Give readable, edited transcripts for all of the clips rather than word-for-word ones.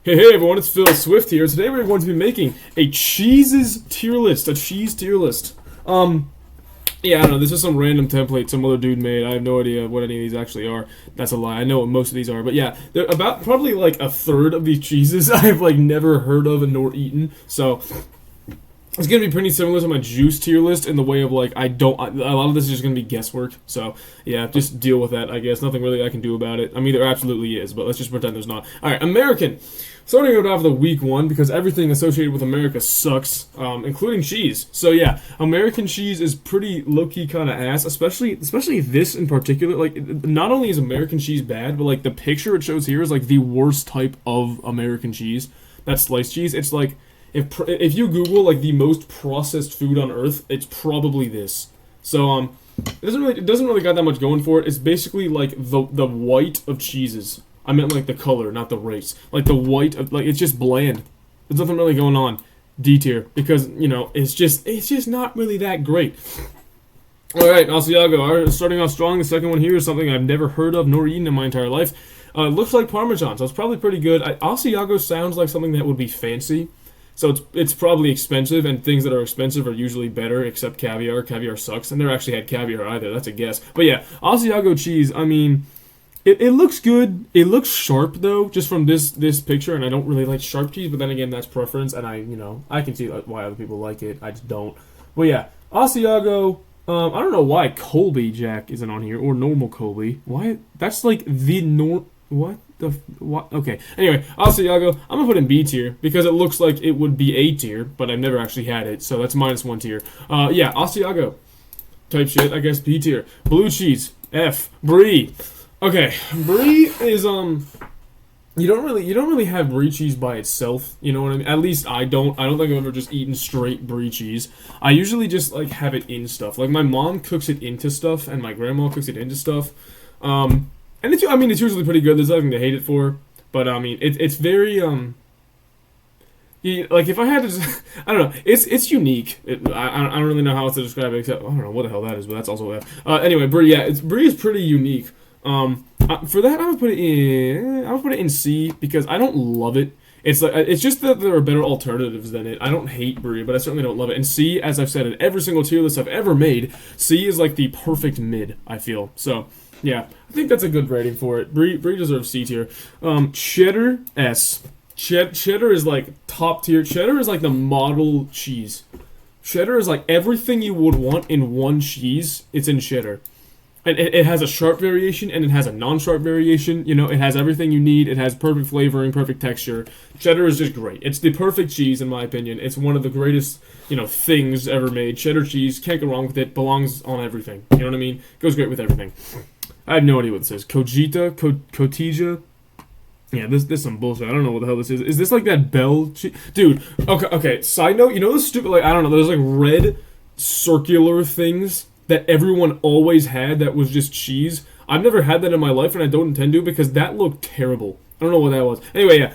Hey everyone, it's Phil Swift here. Today we're going to be making a cheeses tier list, a cheese tier list. Yeah, I don't know, this is some random template some other dude made. I have no idea what any of these actually are. That's a lie. I know what most of these are, but yeah, they're about probably like a third of these cheeses I've like never heard of and nor eaten. So it's gonna be pretty similar to my juice tier list in the way of like a lot of this is just gonna be guesswork. So yeah, just deal with that. I guess nothing really I can do about it. I mean, there absolutely is, but let's just pretend there's not. All right, American. Starting out off the week one because everything associated with America sucks, including cheese. So yeah, American cheese is pretty low key kind of ass, especially this in particular. Like, not only is American cheese bad, but like the picture it shows here is like the worst type of American cheese. That's sliced cheese. It's like if you Google like the most processed food on earth, it's probably this. So it doesn't really got that much going for it. It's basically like the white of cheeses. I meant like the color, not the race. Like the white of like it's just bland. There's nothing really going on. D tier because it's just not really that great. All right, Asiago. All right, starting off strong. The second one here is something I've never heard of nor eaten in my entire life. It looks like Parmesan, so it's probably pretty good. Asiago sounds like something that would be fancy. So it's probably expensive, and things that are expensive are usually better, except caviar. Caviar sucks. I never actually had caviar either. That's a guess. But yeah, Asiago cheese, I mean, it looks good. It looks sharp, though, just from this picture, and I don't really like sharp cheese, but then again, that's preference, and I can see why other people like it. I just don't. But yeah, Asiago, I don't know why Colby Jack isn't on here, or normal Colby. Why? That's like the what? What? Okay. Anyway, Asiago, I'm gonna put in B tier because it looks like it would be A tier, but I've never actually had it, so that's -1 tier. Yeah, Asiago type shit. I guess B tier. Blue cheese F. Brie. Okay, Brie is you don't really have Brie cheese by itself. You know what I mean? At least I don't. I don't think I've ever just eaten straight Brie cheese. I usually just like have it in stuff. Like my mom cooks it into stuff, and my grandma cooks it into stuff. And it's usually pretty good. There's nothing to hate it for, but I mean, it's very like if I had to, just, I don't know. It's unique. I don't really know how else to describe it except I don't know what the hell that is, but that's also F. Anyway, Brie, yeah, Brie is pretty unique. For that, I would put it in C because I don't love it. It's just that there are better alternatives than it. I don't hate Brie, but I certainly don't love it. And C, as I've said in every single tier list I've ever made, C is like the perfect mid. I feel so. Yeah, I think that's a good rating for it. Brie deserves C tier. Cheddar S. Cheddar is like top tier. Cheddar is like the model cheese. Cheddar is like everything you would want in one cheese. It's in cheddar. And it has a sharp variation and it has a non-sharp variation. It has everything you need. It has perfect flavoring, perfect texture. Cheddar is just great. It's the perfect cheese in my opinion. It's one of the greatest, things ever made. Cheddar cheese, can't go wrong with it. Belongs on everything. You know what I mean? Goes great with everything. I have no idea what this is. Cotija. Yeah, this is some bullshit. I don't know what the hell this is. Is this like that Bell cheese? Dude, okay. Side note, those stupid, like, I don't know, those like red circular things that everyone always had that was just cheese. I've never had that in my life, and I don't intend to because that looked terrible. I don't know what that was. Anyway, yeah.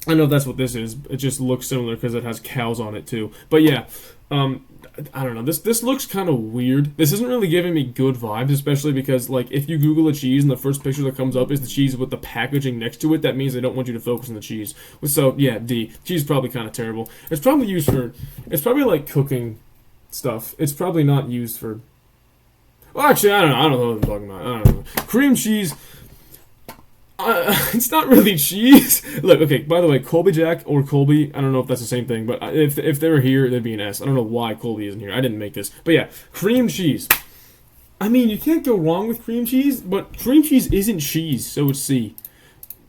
I know that's what this is. It just looks similar because it has cows on it too. But yeah, I don't know. This looks kind of weird. This isn't really giving me good vibes, especially because like if you Google a cheese and the first picture that comes up is the cheese with the packaging next to it, that means they don't want you to focus on the cheese. So yeah, D. Cheese is probably kind of terrible. It's probably like cooking stuff. It's probably not used for. Well, actually, I don't know what I'm talking about. I don't know. Cream cheese. It's not really cheese. Look, okay, by the way, Colby Jack or Colby, I don't know if that's the same thing, but if they were here, they'd be an S. I don't know why Colby isn't here. I didn't make this. But yeah, cream cheese. I mean, you can't go wrong with cream cheese, but cream cheese isn't cheese, so it's C.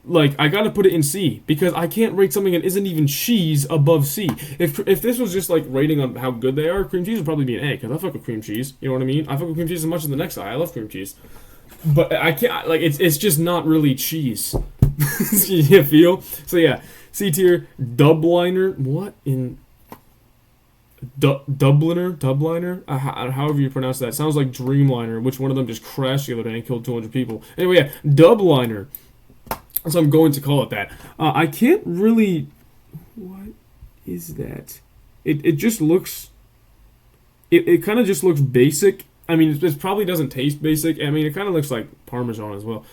Like, I gotta put it in C, because I can't rate something that isn't even cheese above C. If this was just, like, rating on how good they are, cream cheese would probably be an A, because I fuck with cream cheese. You know what I mean? I fuck with cream cheese as much as the next guy. I love cream cheese. But I can't, like, it's just not really cheese. You feel? So yeah, C tier, Dubliner, what in... Dubliner? However you pronounce that. Sounds like Dreamliner, which one of them just crashed the other day and killed 200 people. Anyway, yeah, Dubliner. So I'm going to call it that. I can't really... What is that? It just looks... It kind of just looks basic. I mean, it probably doesn't taste basic. I mean, it kind of looks like Parmesan as well.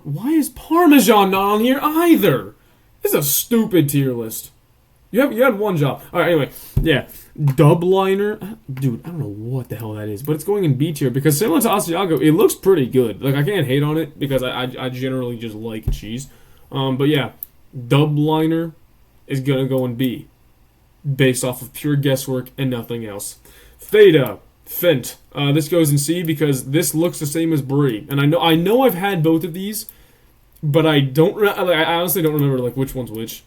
Why is Parmesan not on here either? This is a stupid tier list. You had one job. All right, anyway, yeah. Dub liner, dude. I don't know what the hell that is, but it's going in B tier because similar to Asiago, it looks pretty good. Like I can't hate on it because I generally just like cheese. But yeah, dub liner is gonna go in B, based off of pure guesswork and nothing else. Theta, Fent. This goes in C because this looks the same as Brie, and I know I've had both of these, but I honestly don't remember like which one's which.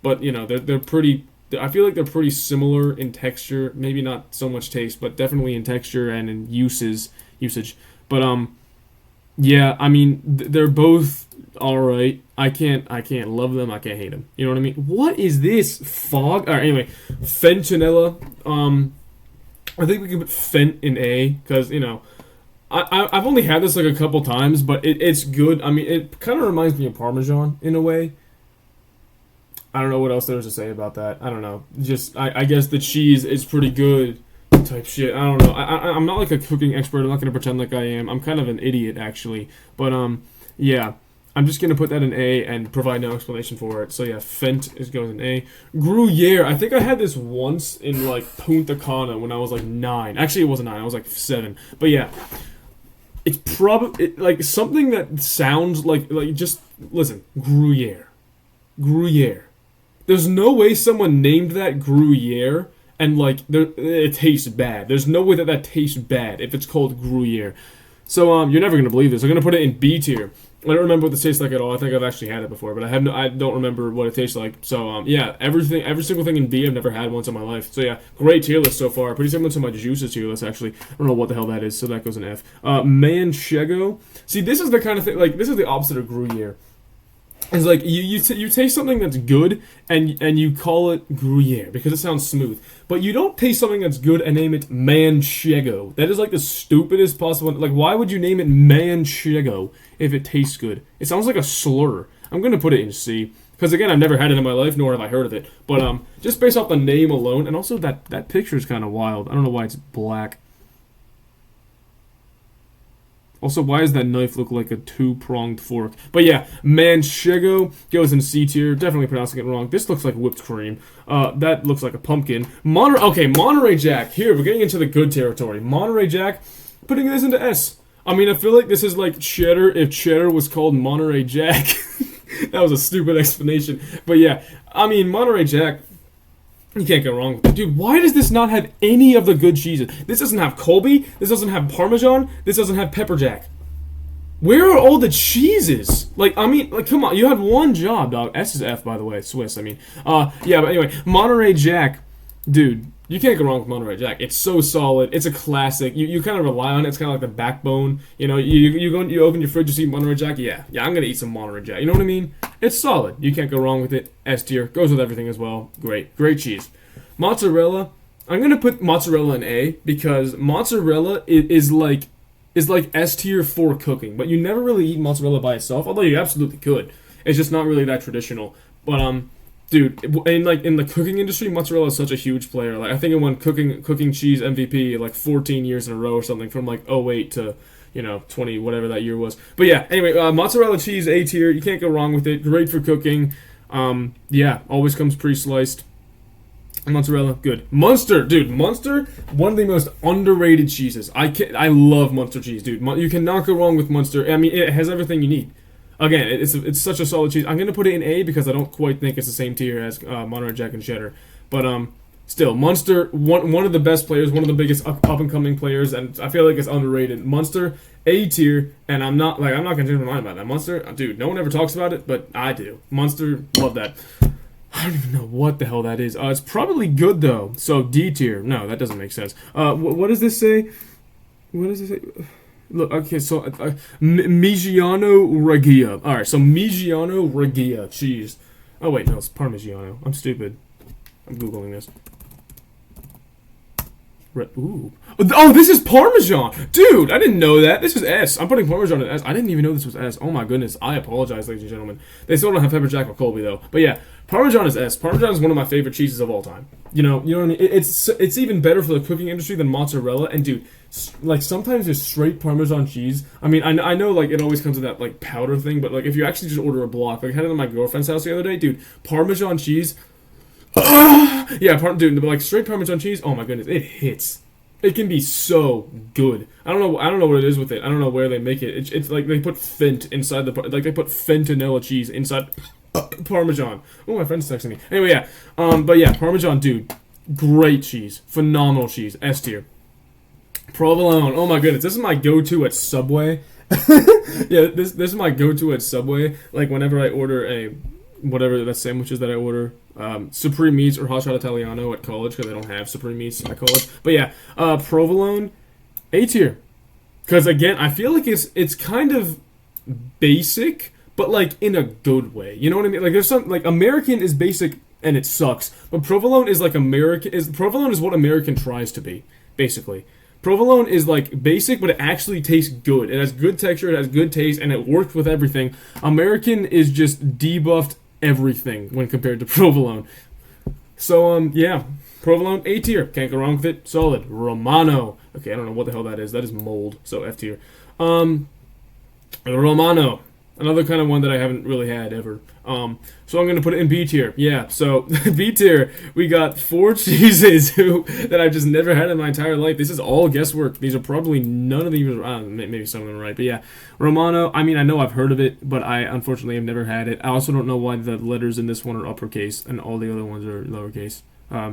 But you know they're pretty. I feel like they're pretty similar in texture, maybe not so much taste, but definitely in texture and in usage. But yeah, I mean they're both all right. I can't love them. I can't hate them. You know what I mean? What is this fog? All right, anyway, Fentinella. I think we can put Fent in A because you know. I've only had this like a couple times, but it's good. I mean, it kind of reminds me of Parmesan in a way. I don't know what else there is to say about that. I don't know. Just, I guess the cheese is pretty good type shit. I don't know. I'm not like a cooking expert. I'm not going to pretend like I am. I'm kind of an idiot, actually. But, yeah. I'm just going to put that in A and provide no explanation for it. So, yeah, Fent is going in A. Gruyere. I think I had this once in, like, Punta Cana when I was, like, 9. Actually, it wasn't 9. I was, like, 7. But, yeah. It's probably, like, something that sounds like, just, listen. Gruyere. Gruyere. There's no way someone named that Gruyere and, like, it tastes bad. There's no way that tastes bad if it's called Gruyere. So, you're never going to believe this. I'm going to put it in B tier. I don't remember what this tastes like at all. I think I've actually had it before, but I don't remember what it tastes like. So, yeah, every single thing in B I've never had once in my life. So, yeah, great tier list so far. Pretty similar to my juices tier list, actually. I don't know what the hell that is, so that goes in F. Manchego. See, this is the kind of thing, like, this is the opposite of Gruyere. It's like you taste something that's good and you call it Gruyere because it sounds smooth, but you don't taste something that's good and name it Manchego. That is like the stupidest possible. Like, why would you name it Manchego if it tastes good? It sounds like a slur. I'm gonna put it in C because again, I've never had it in my life, nor have I heard of it. But just based off the name alone, and also that picture is kind of wild. I don't know why it's black. Also, why does that knife look like a two-pronged fork? But yeah, Manchego goes in C tier. Definitely pronouncing it wrong. This looks like whipped cream. That looks like a pumpkin. Monterey Jack. Here, we're getting into the good territory. Monterey Jack, putting this into S. I mean, I feel like this is like cheddar if cheddar was called Monterey Jack. That was a stupid explanation. But yeah, I mean, Monterey Jack, you can't go wrong with it. Dude, why does this not have any of the good cheeses? This doesn't have Colby. This doesn't have Parmesan. This doesn't have Pepper Jack. Where are all the cheeses? Like, I mean, like, come on. You had one job, dog. S is F, by the way. Swiss, I mean. Yeah, but anyway. Monterey Jack. Dude, you can't go wrong with Monterey Jack. It's so solid. It's a classic. You kind of rely on it. It's kind of like the backbone. You know, you open your fridge, you see Monterey Jack. Yeah, I'm going to eat some Monterey Jack. You know what I mean? It's solid. You can't go wrong with it. S tier. Goes with everything as well. Great cheese. Mozzarella. I'm going to put mozzarella in A because mozzarella is like S tier for cooking. But you never really eat mozzarella by itself, although you absolutely could. It's just not really that traditional. But, dude, in the cooking industry, mozzarella is such a huge player. Like I think it won cooking cheese MVP like 14 years in a row or something from like 08 to 20 whatever that year was. But yeah, anyway, mozzarella cheese A tier. You can't go wrong with it. Great for cooking. Yeah, always comes pre-sliced. Mozzarella, good. Munster, dude. Munster, one of the most underrated cheeses. I love Munster cheese, dude. You cannot go wrong with Munster. I mean, it has everything you need. Again, it's such a solid cheese. I'm gonna put it in A because I don't quite think it's the same tier as Monterey Jack and Cheddar. But still, Munster, one of the best players, one of the biggest up and coming players, and I feel like it's underrated. Munster, A tier, and I'm not gonna change my mind about that. Munster, dude, no one ever talks about it, but I do. Munster, love that. I don't even know what the hell that is. It's probably good though. So D tier. No, that doesn't make sense. What does this say? What does it say? Look, okay, so Migiano Regia. All right, so Migiano Regia cheese. Oh wait, no, it's Parmigiano. I'm stupid. I'm googling this. Ooh. Oh, this is Parmesan! Dude, I didn't know that. This is S. I'm putting Parmesan in S. I didn't even know this was S. Oh my goodness. I apologize, ladies and gentlemen. They still don't have pepper jack or Colby, though. But yeah, Parmesan is S. Parmesan is one of my favorite cheeses of all time. You know what I mean? It's even better for the cooking industry than mozzarella. And dude, like sometimes just straight Parmesan cheese. I mean, I know like it always comes in that like powder thing, but like if you actually just order a block, like I had it at my girlfriend's house the other day, dude, Parmesan cheese. Yeah, dude, like straight Parmesan cheese. Oh my goodness, it hits. It can be so good. I don't know what it is with it. I don't know where they make it. It's like they put Fent inside like they put Fentanilla cheese inside Parmesan. Oh, my friend's texting me. Anyway, yeah. But yeah, Parmesan, dude, great cheese, phenomenal cheese, S tier. Provolone. Oh my goodness, this is my go-to at Subway. Yeah, this is my go-to at Subway. Like whenever I order whatever the sandwiches that I order, Supreme Meats or Hot Shot Italiano at college because I don't have Supreme Meats at college. But yeah, provolone, A tier. Because again, I feel like it's kind of basic, but like in a good way. You know what I mean? Like there's some like American is basic and it sucks, but provolone is like provolone is what American tries to be, basically. Provolone is like basic, but it actually tastes good. It has good texture, it has good taste, and it works with everything. American is just debuffed everything when compared to provolone. So yeah, provolone A tier, can't go wrong with it. Solid. Romano. Okay, I don't know what the hell that is. That is mold, so F tier. Romano. Another kind of one that I haven't really had ever. So I'm going to put it in B tier. Yeah, so B tier, we got 4 cheeses that I've just never had in my entire life. This is all guesswork. These are probably none of these, maybe some of them are right. But yeah, Romano, I mean, I know I've heard of it, but I unfortunately have never had it. I also don't know why the letters in this one are uppercase and all the other ones are lowercase.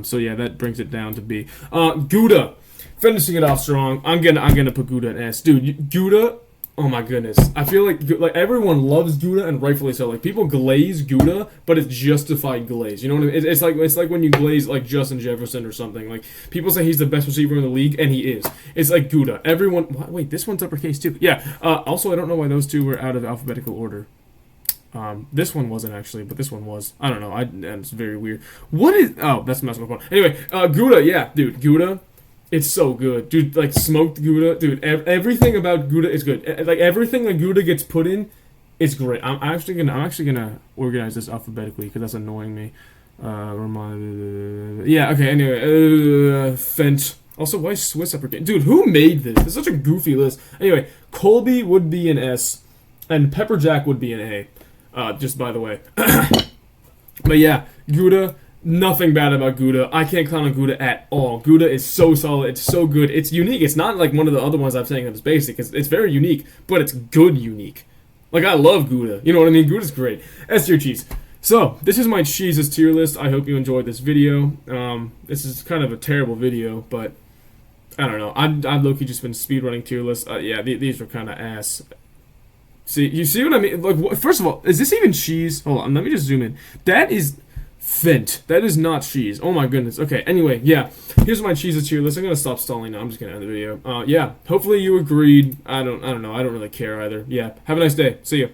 So yeah, that brings it down to B. Gouda, finishing it off strong. I'm gonna put Gouda in S. Dude, Gouda. Oh my goodness! I feel like everyone loves Gouda and rightfully so. Like people glaze Gouda, but it's justified glaze. You know what I mean? It's like when you glaze like Justin Jefferson or something. Like people say he's the best receiver in the league, and he is. It's like Gouda. Everyone. Wait, this one's uppercase too. Yeah. Also, I don't know why those two were out of alphabetical order. This one wasn't actually, but this one was. I don't know. And it's very weird. What is? Oh, that's messing with my phone. Anyway, Gouda. Yeah, dude, Gouda. It's so good, dude. Like smoked Gouda, dude. Everything about Gouda is good. Like everything that Gouda gets put in, it's great. I'm actually gonna organize this alphabetically because that's annoying me. Yeah. Okay. Anyway, Fent. Also, why Swiss uppercase? Dude, who made this? It's such a goofy list. Anyway, Colby would be an S, and Pepper Jack would be an A. Just by the way. But yeah, Gouda. Nothing bad about Gouda. I can't clown on Gouda at all. Gouda is so solid. It's so good. It's unique. It's not like one of the other ones I'm saying that is basic. It's very unique, but it's good unique. Like, I love Gouda. You know what I mean? Gouda's great. S tier cheese. So, this is my cheeses tier list. I hope you enjoyed this video. This is kind of a terrible video, but I don't know. I've low-key just been speedrunning tier lists. Yeah, these are kind of ass. See, you see what I mean? Like, first of all, is this even cheese? Hold on, let me just zoom in. That is Fent. That is not cheese. Oh my goodness. Okay, anyway, yeah. Here's my cheeses tier list. I'm gonna stop stalling now. I'm just gonna end the video. Yeah. Hopefully you agreed. I don't know. I don't really care either. Yeah. Have a nice day. See ya.